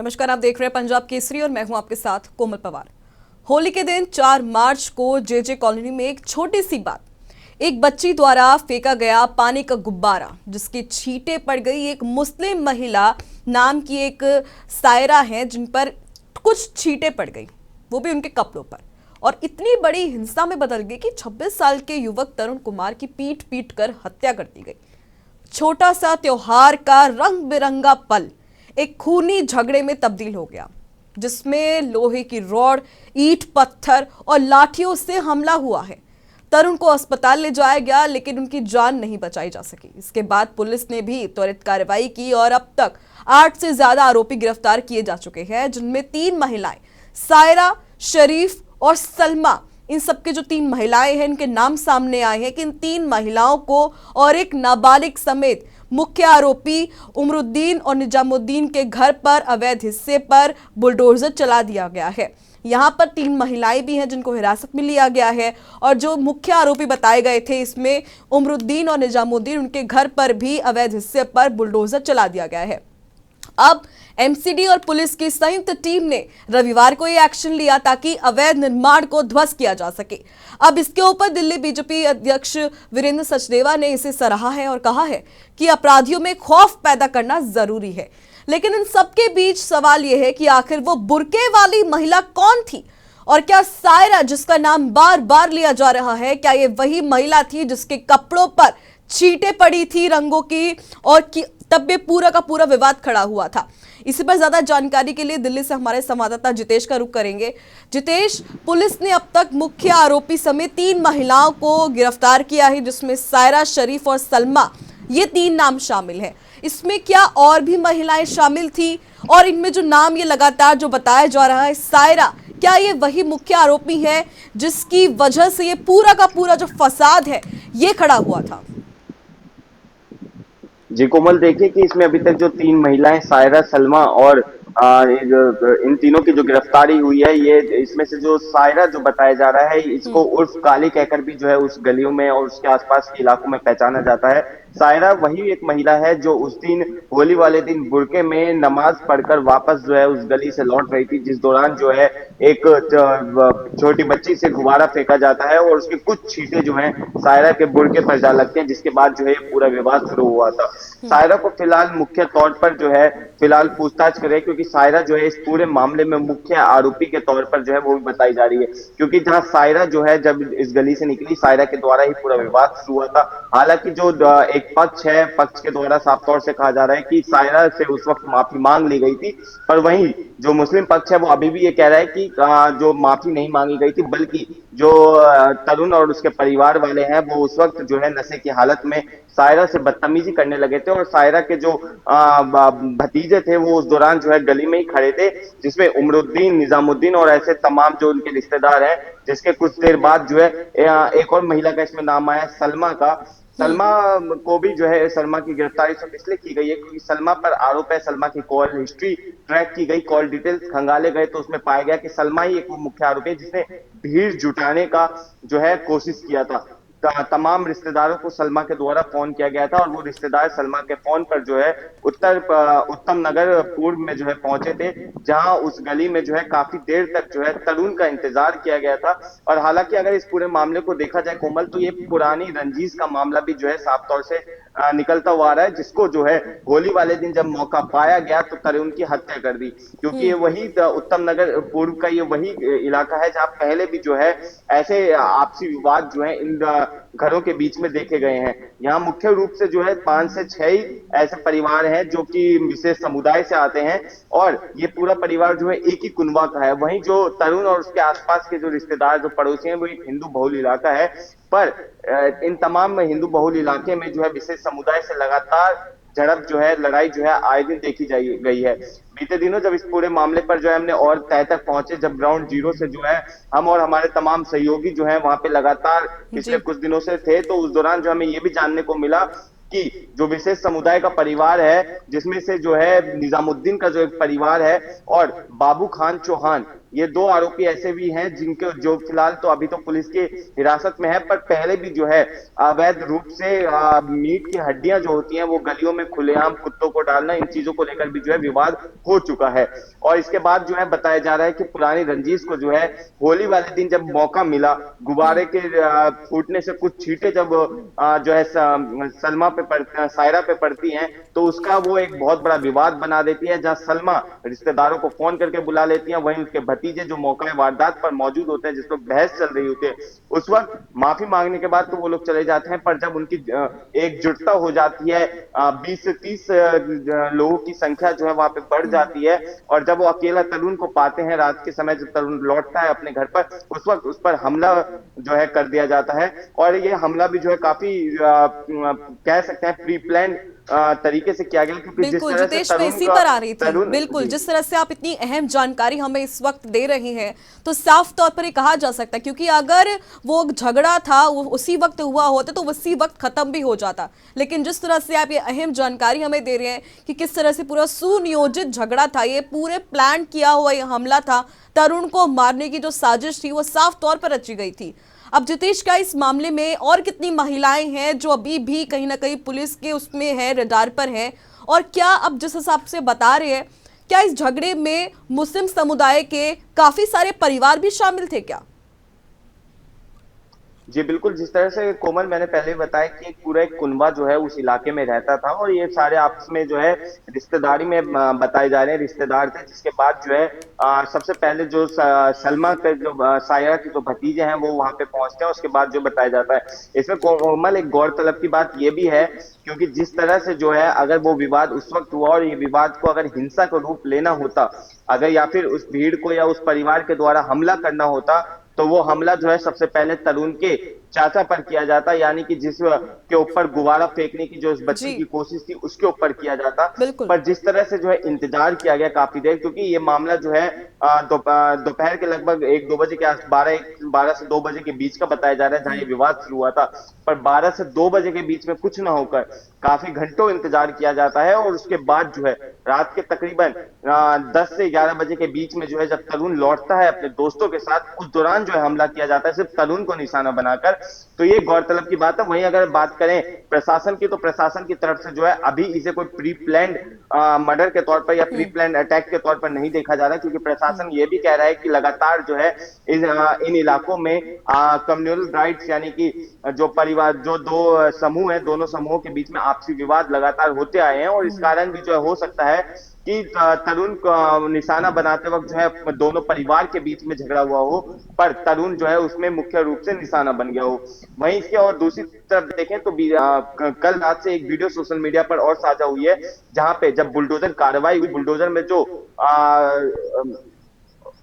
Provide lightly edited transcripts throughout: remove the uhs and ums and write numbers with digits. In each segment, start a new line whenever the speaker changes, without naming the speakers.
नमस्कार, आप देख रहे हैं पंजाब केसरी और मैं हूं आपके साथ कोमल पवार। होली के दिन 4 मार्च को जेजे कॉलोनी में एक छोटी सी बात, एक बच्ची द्वारा फेंका गया पानी का गुब्बारा जिसकी छींटे पड़ गई। एक मुस्लिम महिला नाम की एक सायरा है जिन पर कुछ छींटे पड़ गई, वो भी उनके कपड़ों पर, और इतनी बड़ी हिंसा में बदल गई कि 26 साल के युवक तरुण कुमार की पीट पीट कर हत्या कर दी गई। छोटा सा त्योहार का रंग बिरंगा पल एक खूनी झगड़े में तब्दील हो गया, जिसमें लोहे की रॉड, ईंट पत्थर और लाठियों से हमला हुआ है। तरुण को अस्पताल ले जाया गया लेकिन उनकी जान नहीं बचाई जा सकी। इसके बाद पुलिस ने भी त्वरित कार्रवाई की और अब तक 8 से ज्यादा आरोपी गिरफ्तार किए जा चुके हैं, जिनमें 3 महिलाएं सायरा, शरीफ और सलमा, इन सबके जो 3 महिलाएं हैं इनके नाम सामने आए हैं कि इन 3 महिलाओं को और एक नाबालिग समेत मुख्य आरोपी उमरुद्दीन और निजामुद्दीन के घर पर अवैध हिस्से पर बुलडोजर चला दिया गया है। यहां पर 3 महिलाएं भी हैं जिनको हिरासत में लिया गया है और जो मुख्य आरोपी बताए गए थे इसमें उमरुद्दीन और निजामुद्दीन, उनके घर पर भी अवैध हिस्से पर बुलडोजर चला दिया गया है। अब एमसीडी और पुलिस की संयुक्त टीम ने रविवार को यह एक्शन लिया ताकि अवैध निर्माण को ध्वस्त किया जा सके। अब इसके ऊपर दिल्ली बीजेपी अध्यक्ष वीरेंद्र सचदेवा ने इसे सराहा है और कहा है कि अपराधियों में खौफ पैदा करना जरूरी है। लेकिन इन सबके बीच सवाल यह है कि आखिर वो बुर्के वाली महिला कौन थी, और क्या सायरा, जिसका नाम बार बार लिया जा रहा है, क्या ये वही महिला थी जिसके कपड़ों पर छींटे पड़ी थी रंगों की, और तब ये पूरा का पूरा विवाद खड़ा हुआ था। इसी पर ज्यादा जानकारी के लिए दिल्ली से हमारे संवाददाता जितेश का रुख करेंगे। जितेश, पुलिस ने अब तक मुख्य आरोपी समेत 3 महिलाओं को गिरफ्तार किया है, जिसमें सायरा, शरीफ और सलमा, ये 3 नाम शामिल हैं। इसमें क्या और भी महिलाएं शामिल थी, और इनमें जो नाम ये लगातार जो बताया जा रहा है सायरा, क्या ये वही मुख्य आरोपी है जिसकी वजह से ये पूरा का पूरा जो फसाद है ये खड़ा हुआ था?
जी कोमल, देखिए कि इसमें अभी तक जो 3 महिलाएं सायरा, सलमा और इन तीनों की जो गिरफ्तारी हुई है, ये इसमें से जो सायरा जो बताया जा रहा है, इसको उर्फ काली कहकर भी जो है उस गलियों में और उसके आसपास के इलाकों में पहचाना जाता है। सायरा वही एक महिला है जो उस दिन होली वाले दिन बुरके में नमाज पढ़कर वापस जो है उस गली से लौट रही थी, जिस दौरान जो है एक छोटी बच्ची से गुब्बारा फेंका जाता है और उसके कुछ छींटे जो हैं सायरा के बुरके पर जा लगते हैं, जिसके बाद जो है पूरा विवाद शुरू हुआ था। सायरा को फिलहाल मुख्य तौर पर जो है फिलहाल पूछताछ करे, क्योंकि सायरा जो है इस पूरे मामले में मुख्य आरोपी के तौर पर जो है वो भी बताई जा रही है, क्योंकि जहां सायरा जो है जब इस गली से निकली, सायरा के द्वारा ही पूरा विवाद शुरू हुआ था। हालांकि जो एक पक्ष है, पक्ष के द्वारा साफ तौर से कहा जा रहा है कि सायरा से उस वक्त माफी मांग ली गई थी, पर वहीं जो मुस्लिम पक्ष है वो अभी भी ये कह रहा है कि जो माफी नहीं मांगी गई थी, बल्कि जो तरुण और उसके परिवार वाले हैं वो उस वक्त जो है नशे की हालत में सायरा से बदतमीजी करने लगे थे, और सायरा के जो भतीजे थे वो उस दौरान जो है गली में ही खड़े थे, जिसमें उमरुद्दीन, निजामुद्दीन और ऐसे तमाम जो उनके रिश्तेदार हैं। जिसके कुछ देर बाद जो है एक और महिला का इसमें नाम आया, सलमा का। सलमा को भी जो है सलमा की गिरफ्तारी सिर्फ इसलिए की गई है क्योंकि सलमा पर आरोप है, सलमा की कॉल हिस्ट्री ट्रैक की गई, कॉल डिटेल्स खंगाले गए, तो उसमें पाया गया कि सलमा ही एक वो मुख्य आरोपी है जिसने भीड़ जुटाने का जो है कोशिश किया था। तमाम रिश्तेदारों को सलमा के द्वारा फोन किया गया था और वो रिश्तेदार सलमा के फोन पर जो है उत्तम नगर पूर्व में जो है पहुंचे थे, जहां उस गली में जो है काफी देर तक जो है तरुण का इंतजार किया गया था। और हालांकि अगर इस पूरे मामले को देखा जाए कोमल, तो ये पुरानी रंजीश का मामला भी जो है साफ तौर से निकलता हुआ आ रहा है, जिसको जो है होली वाले दिन जब मौका पाया गया तो तरुण की हत्या कर दी, क्योंकि ये वही उत्तम नगर पूर्व का ये वही इलाका है जहां पहले भी जो है ऐसे आपसी विवाद जो है इन घरों के बीच में देखे गए हैं। यहाँ मुख्य रूप से जो है 5 से 6 ही ऐसे परिवार हैं जो कि विशेष समुदाय से आते हैं, और ये पूरा परिवार जो है एक ही कुनबा का है। वहीं जो तरुण और उसके आसपास के जो रिश्तेदार, जो पड़ोसी हैं, वो एक हिंदू बहुल इलाका है, पर इन तमाम हिंदू बहुल इलाके में जो है विशेष समुदाय से लगातार झड़प जो है, लड़ाई जो है आए दिन देखी गई है। बीते दिनों जब इस पूरे मामले पर जो है हमने और तह तक पहुंचे, जब ग्राउंड जीरो से जो है हम और हमारे तमाम सहयोगी जो है वहां पे लगातार पिछले कुछ दिनों से थे, तो उस दौरान जो हमें ये भी जानने को मिला कि जो विशेष समुदाय का परिवार है, जिसमें से जो है निजामुद्दीन का जो एक परिवार है और बाबू खान चौहान, ये दो आरोपी ऐसे भी हैं जिनके जो फिलहाल तो अभी तो पुलिस की हिरासत में है, पर पहले भी जो है अवैध रूप से मीट की हड्डियां जो होती हैं वो गलियों में खुलेआम कुत्तों को डालना, इन चीजों को लेकर भी जो है विवाद हो चुका है। और इसके बाद जो है बताया जा रहा है कि पुरानी रंजिश को जो है होली वाले दिन जब मौका मिला, गुब्बारे के फूटने से कुछ छींटे जब जो है सलमा पे सायरा पे पड़ती हैं, तो उसका वो एक बहुत बड़ा विवाद बना देती है, जहां सलमा रिश्तेदारों को फोन करके बुला लेती हैं, वहीं उसके भतीजे जो मौका वारदात पर मौजूद होते हैं, जिस पर बहस चल रही होती है, उस वक्त माफी मांगने के बाद तो वो लोग चले जाते हैं, पर जब उनकी एकजुटता हो जाती है, 20 से 30 लोगों की संख्या जो है वहां पे बढ़ जाती है, और जब वो अकेला तरुण को पाते हैं रात के समय, जब तरुण लौटता है अपने घर पर, उस वक्त उस पर हमला जो है कर दिया जाता है। और ये हमला भी जो है काफी कह सकते हैं प्री प्लान तरीके से किया गया, क्योंकि जिस
बिल्कुल
तरह से
जितेश, मैं
तरुण
इसी
का
पर आ रही थी।
तरुण
बिल्कुल,
जी।
जिस तरह से आप इतनी अहम जानकारी हमें इस वक्त दे रहे हैं, तो साफ तौर पर ये कहा जा सकता है, क्योंकि अगर वो झगड़ा था वो उसी वक्त हुआ होता तो उसी वक्त खत्म भी हो जाता, लेकिन जिस तरह से आप ये अहम जानकारी हमें दे रहे हैं कि किस तरह से पूरा सुनियोजित झगड़ा था, ये पूरे प्लान किया हुआ ये हमला था, तरुण को मारने की जो साजिश थी वो साफ तौर पर रची गई थी। अब जितेश, क्या इस मामले में और कितनी महिलाएं हैं जो अभी भी कहीं ना कहीं पुलिस के उसमें है, रडार पर हैं, और क्या अब जिस हिसाब से बता रहे हैं, क्या इस झगड़े में मुस्लिम समुदाय के काफी सारे परिवार भी शामिल थे क्या?
जी बिल्कुल, जिस तरह से कोमल मैंने पहले ही बताया कि एक पूरा एक कुनबा जो है उस इलाके में रहता था, और ये सारे आपस में जो है रिश्तेदारी में बताए जा रहे हैं रिश्तेदार थे। जिसके बाद जो है सबसे पहले जो सलमा के जो सायरा के जो भतीजे हैं वो वहां पे पहुंचते हैं, उसके बाद जो बताया जाता है। इसमें कोमल एक गौरतलब की बात ये भी है, क्योंकि जिस तरह से जो है अगर वो विवाद उस वक्त हुआ और ये विवाद को अगर हिंसा का रूप लेना होता, अगर या फिर उस भीड़ को या उस परिवार के द्वारा हमला करना होता, तो वो हमला जो है सबसे पहले तरुण के चाचा पर किया जाता, यानी कि जिस के ऊपर गुब्बारा फेंकने की जो उस बच्ची की कोशिश थी उसके ऊपर किया जाता। पर जिस तरह से जो है इंतजार किया गया काफी देर, क्योंकि ये मामला जो है दोपहर के लगभग 1-2 बजे के आस 12 से 2 बजे के बीच का बताया जा रहा है, जहां ये विवाद शुरू हुआ था। पर 12 से 2 बजे के बीच में कुछ न होकर काफी घंटों इंतजार किया जाता है, और उसके बाद जो है रात के तकरीबन 10 से 11 बजे के बीच में जो है जब तरुण लौटता है अपने दोस्तों के साथ, उस दौरान जो है हमला किया जाता है, सिर्फ तरुण को निशाना बनाकर। तो ये गौरतलब की बात है। वहीं अगर बात करें प्रशासन की, तो प्रशासन की तरफ से जो है अभी इसे कोई प्री प्लान्ड मर्डर के तौर पर या प्री प्लान्ड अटैक के तौर पर नहीं देखा जा रहा, क्योंकि प्रशासन ये भी कह रहा है कि लगातार जो है इन इलाकों में कम्युनल राइट्स, यानी कि जो परिवार जो दो समूह हैं, दोनों समूहों के बीच में आपसी विवाद लगातार होते आए हैं, और इस कारण भी जो है हो सकता है कि तरुण को निशाना बनाते वक्त जो है दोनों परिवार के बीच में झगड़ा हुआ हो, पर तरुण जो है उसमें मुख्य रूप से निशाना बन गया हो। वहीं इसके और दूसरी तरफ देखें तो कल रात से एक वीडियो सोशल मीडिया पर और साझा हुई है, जहां पे जब बुलडोजर कार्रवाई हुई, बुलडोजर में जो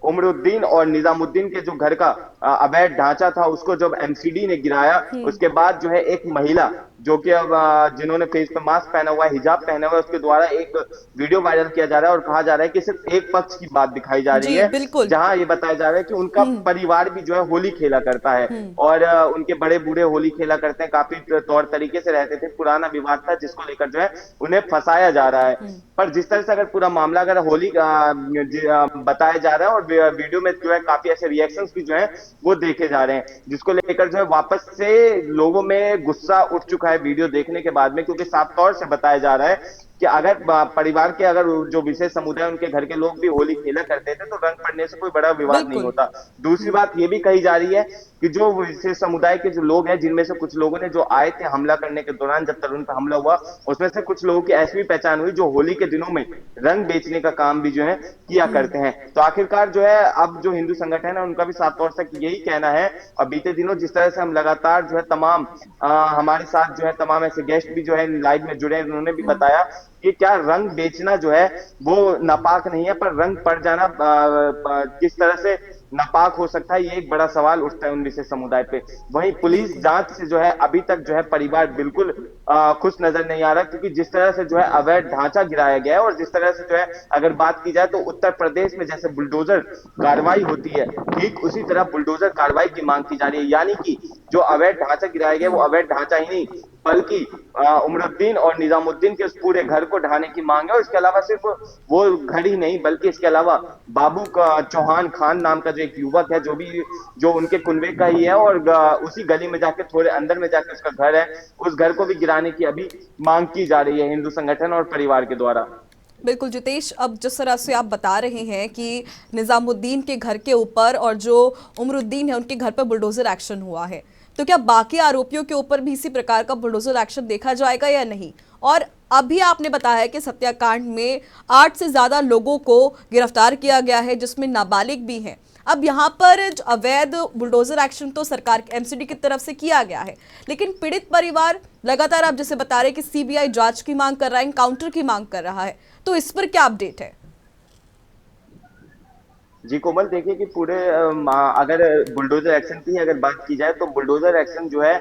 उमरुद्दीन और निजामुद्दीन के जो घर का अवैध ढांचा था उसको जब एमसीडी ने गिराया, उसके बाद जो है एक महिला जो कि अब जिन्होंने फेस पे मास्क पहना हुआ है, हिजाब पहना हुआ है, उसके द्वारा एक वीडियो वायरल किया जा रहा है, और कहा जा रहा है कि सिर्फ एक पक्ष की बात दिखाई जा रही है, जहां ये बताया जा रहा है कि उनका परिवार भी जो है होली खेला करता है, और उनके बड़े बूढ़े होली खेला करते हैं, काफी तौर तरीके से रहते थे, पुराना विवाद था जिसको लेकर जो है उन्हें फंसाया जा रहा है। पर जिस तरह से अगर पूरा मामला अगर होली बताया जा रहा है, और वीडियो में जो है काफी ऐसे रिएक्शंस भी जो है वो देखे जा रहे हैं, जिसको लेकर जो है वापस से लोगों में गुस्सा उठ चुका है वीडियो देखने के बाद में, क्योंकि साफ तौर से बताया जा रहा है कि अगर परिवार के अगर जो विशेष समुदाय उनके घर के लोग भी होली खेला करते थे तो रंग पड़ने से कोई बड़ा विवाद नहीं होता। दूसरी बात ये भी कही जा रही है कि जो विशेष समुदाय के जो लोग हैं, जिनमें से कुछ लोगों ने जो आए थे हमला करने के दौरान, जब तरुण पर हमला हुआ, उसमें से कुछ लोगों की ऐसी भी पहचान हुई जो होली के दिनों में रंग बेचने का काम भी जो है किया करते हैं। तो आखिरकार जो है अब जो हिंदू संगठन है उनका भी साफ तौर से यही कहना है, और बीते दिनों जिस तरह से हम लगातार जो है तमाम हमारे साथ जो है तमाम ऐसे गेस्ट भी जो है लाइव में जुड़े, उन्होंने भी बताया कि क्या रंग बेचना जो है वो नापाक नहीं है, पर रंग पड़ जाना किस तरह से नापाक हो सकता है, ये एक बड़ा सवाल उठता है उन विशेष समुदाय पे। वहीं पुलिस जांच से जो है अभी तक जो है परिवार बिल्कुल खुश नजर नहीं आ रहा, क्योंकि जिस तरह से जो है अवैध ढांचा गिराया गया है, और जिस तरह से जो है अगर बात की जाए तो उत्तर प्रदेश में जैसे बुलडोजर कार्रवाई होती है, ठीक उसी तरह बुलडोजर कार्रवाई की मांग की जा रही है, यानी कि जो अवैध ढांचा गिराया गया वो अवैध ढांचा ही नहीं, बल्कि उमरुद्दीन और निजामुद्दीन के उस पूरे घर को ढहाने की मांग है। और इसके अलावा सिर्फ वो घर ही नहीं, बल्कि इसके अलावा बाबू का चौहान खान नाम का जो एक युवक है, जो उनके कुनबे का ही है, और उसी गली में जाके थोड़े अंदर में जाके उसका घर है, उस घर को भी गिराने की अभी मांग की जा रही है हिंदू संगठन और परिवार के द्वारा।
बिल्कुल जितेश, अब जिस तरह से आप बता रहे हैं कि निजामुद्दीन के घर के ऊपर और जो उमरुद्दीन है उनके घर पर बुलडोजर एक्शन हुआ है, तो क्या बाकी आरोपियों के ऊपर भी इसी प्रकार का बुलडोजर एक्शन देखा जाएगा या नहीं? और अभी आपने बताया कि सत्याकांड में 8 से ज्यादा लोगों को गिरफ्तार किया गया है, जिसमें नाबालिग भी हैं। अब यहाँ पर अवैध बुलडोजर एक्शन तो सरकार एमसीडी की तरफ से किया गया है, लेकिन पीड़ित परिवार लगातार आप जैसे बता रहे हैं कि सीबीआई जांच की मांग कर रहा है, एनकाउंटर की मांग कर रहा है, तो इस पर क्या अपडेट है?
जी कोमल, देखिए कि पूरे अगर बुलडोजर एक्शन की अगर बात की जाए, तो बुलडोजर एक्शन जो है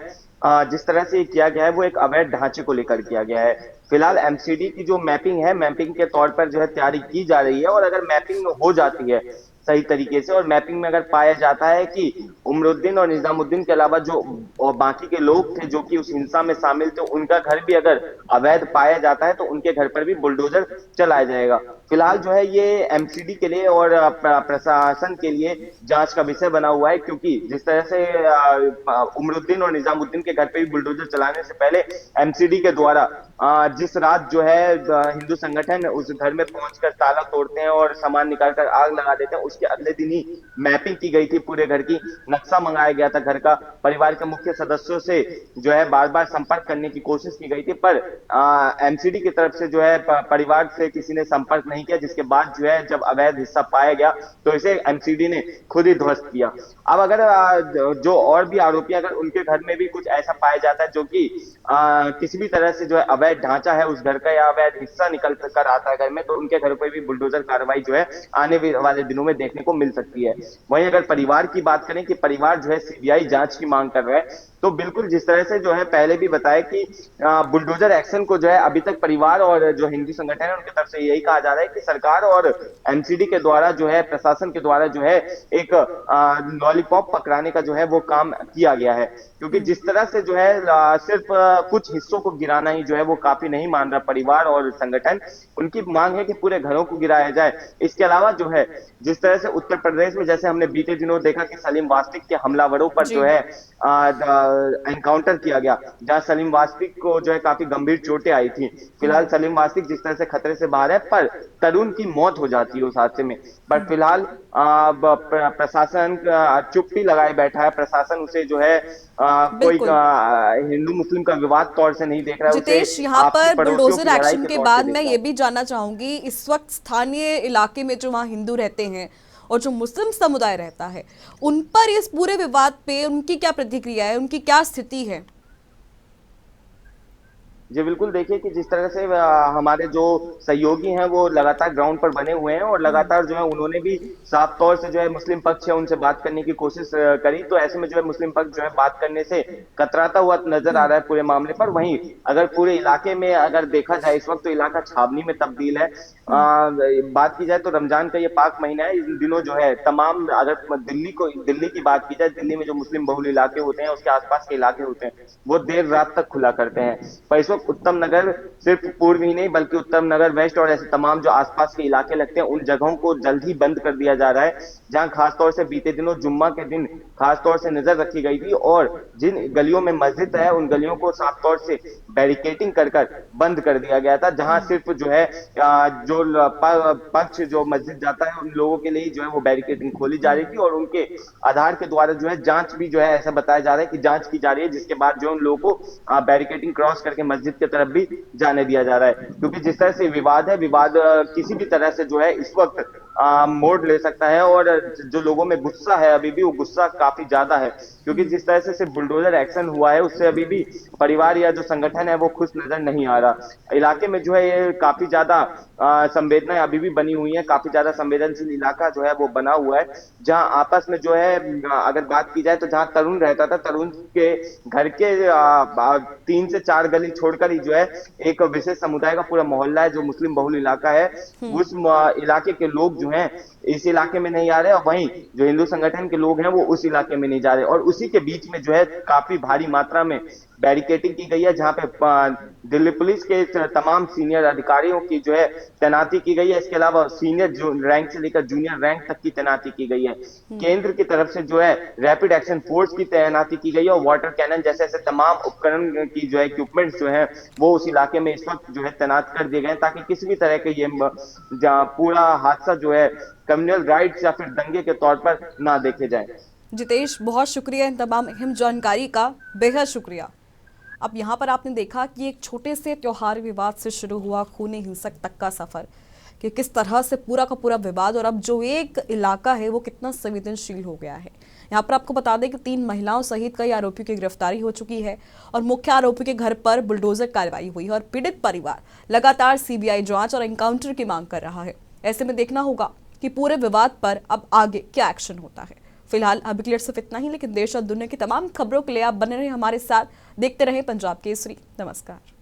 जिस तरह से किया गया है वो एक अवैध ढांचे को लेकर किया गया है। फिलहाल एमसीडी की जो मैपिंग है, मैपिंग के तौर पर जो है तैयारी की जा रही है, और अगर मैपिंग हो जाती है सही तरीके से, और मैपिंग में अगर पाया जाता है कि उमरुद्दीन और निजामुद्दीन के अलावा जो और बाकी के लोग थे जो कि उस हिंसा में शामिल थे, उनका घर भी अगर अवैध पाया जाता है, तो उनके घर पर भी बुलडोजर चलाया जाएगा। फिलहाल जो है ये एमसीडी के लिए और प्रशासन के लिए जांच का विषय बना हुआ है, क्योंकि जिस तरह से उमरुद्दीन और निजामुद्दीन के घर पे भी बुलडोजर चलाने से पहले एमसीडी के द्वारा जिस रात जो है हिंदू संगठन उस घर में पहुंचकर ताला तोड़ते हैं और सामान निकालकर आग लगा देते हैं, उसके अगले दिन ही मैपिंग की गई थी पूरे घर की, नक्शा मंगाया गया था घर का, परिवार के मुख्य सदस्यों से जो है बार बार संपर्क करने की कोशिश की गई थी, पर एमसीडी की तरफ से जो है परिवार से किसी ने संपर्क नहीं किया, जिसके बाद जो है जब अवैध हिस्सा पाया गया तो इसे एमसीडी ने खुद ही ध्वस्त किया। अब अगर जो और भी आरोपी अगर उनके घर में भी कुछ ऐसा पाया जाता है जो कि किसी भी तरह से जो है अवैध ढांचा है उस घर का या अवैध हिस्सा निकल कर आता है घर में, तो उनके घर पर भी बुलडोजर कार्रवाई जो है आने वाले दिनों में देखने को मिल सकती है। वहीं अगर परिवार की बात करें कि परिवार जो है सीबीआई जांच की मांग कर रहा है, तो बिल्कुल जिस तरह से जो है पहले भी बताया कि बुलडोजर एक्शन को जो है अभी तक परिवार और जो हिंदू संगठन है उनकी तरफ से यही कहा जा रहा है कि सरकार और एमसीडी के द्वारा जो है प्रशासन के द्वारा जो है एक लॉलीपॉप पकड़ाने का जो है वो काम किया गया है, क्योंकि जिस तरह से जो है सिर्फ कुछ हिस्सों को गिराना ही जो है वो काफी नहीं मान रहा परिवार और संगठन। उनकी मांग है कि पूरे घरों को गिराया जाए। इसके अलावा जो है जिस तरह से उत्तर प्रदेश में जैसे हमने बीते दिनों देखा कि सलीम वास्तिक के हमलावरों पर जो है एनकाउंटर किया गया, जहां सलीम वास्तिक को जो है काफी गंभीर चोटें आई थी। फिलहाल सलीम वास्तिक जिस तरह से खतरे से बाहर है, पर तरुण की मौत हो जाती है उस हादसे में। पर फिलहाल प्रशासन चुप्पी लगाए बैठा है, प्रशासन उसे जो है कोई हिंदू मुस्लिम का विवाद तौर से नहीं देख रहा है।
जितेश, यहाँ पर बुलडोजर एक्शन के बाद मैं ये भी जानना चाहूंगी, इस वक्त स्थानीय इलाके में जो वहाँ हिंदू रहते हैं और जो मुस्लिम समुदाय रहता है, उन पर इस पूरे विवाद पे उनकी क्या प्रतिक्रिया है, उनकी क्या स्थिति है?
जी बिल्कुल, देखिए कि जिस तरह से हमारे जो सहयोगी हैं वो लगातार ग्राउंड पर बने हुए हैं, और लगातार जो है उन्होंने भी साफ तौर से जो है मुस्लिम पक्ष है उनसे बात करने की कोशिश करी, तो ऐसे में जो है मुस्लिम पक्ष जो है बात करने से कतराता हुआ नजर आ रहा है पूरे मामले पर। वहीं अगर पूरे इलाके में अगर देखा जाए इस वक्त, तो इलाका छावनी में तब्दील है। बात की जाए तो रमजान का ये पाक महीना है, इन दिनों जो है तमाम, अगर दिल्ली की बात की जाए, दिल्ली में जो मुस्लिम बहुल इलाके होते हैं उसके आसपास के इलाके होते हैं वो देर रात तक खुला करते हैं, पर इस उत्तम नगर सिर्फ पूर्व ही नहीं बल्कि उत्तम नगर वेस्ट और ऐसे तमाम जो आसपास के इलाके लगते हैं उन जगहों को जल्द ही बंद कर दिया जा रहा है, जहां खासतौर से बीते दिनों जुम्मा के दिन खासतौर से नजर रखी गई थी, और जिन गलियों में मस्जिद है उन गलियों को साफ तौर से बैरिकेटिंग कर बंद कर दिया गया था, जहां सिर्फ जो है जो पक्ष जो मस्जिद जाता है उन लोगों के लिए जो है वो बैरिकेटिंग खोली जा रही थी, और उनके आधार के द्वारा जो है जांच भी जो है ऐसा बताया जा रहा है कि जांच की जा रही है, जिसके बाद जो उन लोगों को बैरिकेटिंग क्रॉस करके मस्जिद की तरफ भी जाने दिया जा रहा है। क्योंकि जिस तरह से विवाद है, विवाद किसी भी तरह से जो है इस वक्त मोड़ ले सकता है, और जो लोगों में गुस्सा है अभी भी वो गुस्सा काफी ज्यादा है, क्योंकि जिस तरह से सिर्फ बुलडोजर एक्शन हुआ है उससे अभी भी परिवार या जो संगठन है वो खुश नजर नहीं आ रहा। इलाके में जो है ये काफी ज्यादा संवेदनाएं अभी भी बनी हुई है, काफी ज्यादा संवेदनशील इलाका जो है वो बना हुआ है, जहां आपस में जो है अगर बात की जाए तो जहां तरुण रहता था, तरुण के घर के 3 से 4 गली छोड़कर ही जो है एक विशेष समुदाय का पूरा मोहल्ला है जो मुस्लिम बहुल इलाका है, उस इलाके के लोग जो हैं इस इलाके में नहीं आ रहे, और वहीं जो हिंदू संगठन के लोग हैं वो उस इलाके में नहीं जा रहे, और उसी के बीच में जो है काफी भारी मात्रा में बैरिकेडिंग की गई है, जहां पे दिल्ली पुलिस के तमाम सीनियर अधिकारियों की जो है तैनाती की गई है। इसके अलावा सीनियर जो रैंक से लेकर जूनियर रैंक तक की तैनाती की गई है। केंद्र की तरफ से जो है रैपिड एक्शन फोर्स की तैनाती की गई है, और वाटर कैनन जैसे ऐसे तमाम उपकरण की जो है इक्विपमेंट्स जो है वो उस इलाके में इस वक्त जो है तैनात कर दिए गए हैं, ताकि किसी भी तरह के ये पूरा हादसा जो है कम्युनल राइट्स या फिर दंगे के तौर पर ना देखे जाए।
जितेश, बहुत शुक्रिया इन तमाम अहम जानकारी का, बेहद शुक्रिया। अब यहाँ पर आपने देखा कि एक छोटे से त्योहार विवाद से शुरू हुआ खूनी हिंसक तक का सफर, कि किस तरह से पूरा का पूरा विवाद और अब जो एक इलाका है वो कितना संवेदनशील हो गया है। यहाँ पर आपको बता दें कि 3 महिलाओं सहित कई आरोपियों की गिरफ्तारी हो चुकी है और मुख्य आरोपी के घर पर बुलडोजर कार्रवाई हुई है और पीड़ित परिवार लगातार सीबीआई जांच और एनकाउंटर की मांग कर रहा है। ऐसे में देखना होगा कि पूरे विवाद पर अब आगे क्या एक्शन होता है। फिलहाल अभी के लिए सिर्फ इतना ही, लेकिन देश और दुनिया की तमाम खबरों के लिए आप बने रहे हमारे साथ, देखते रहे पंजाब केसरी। नमस्कार।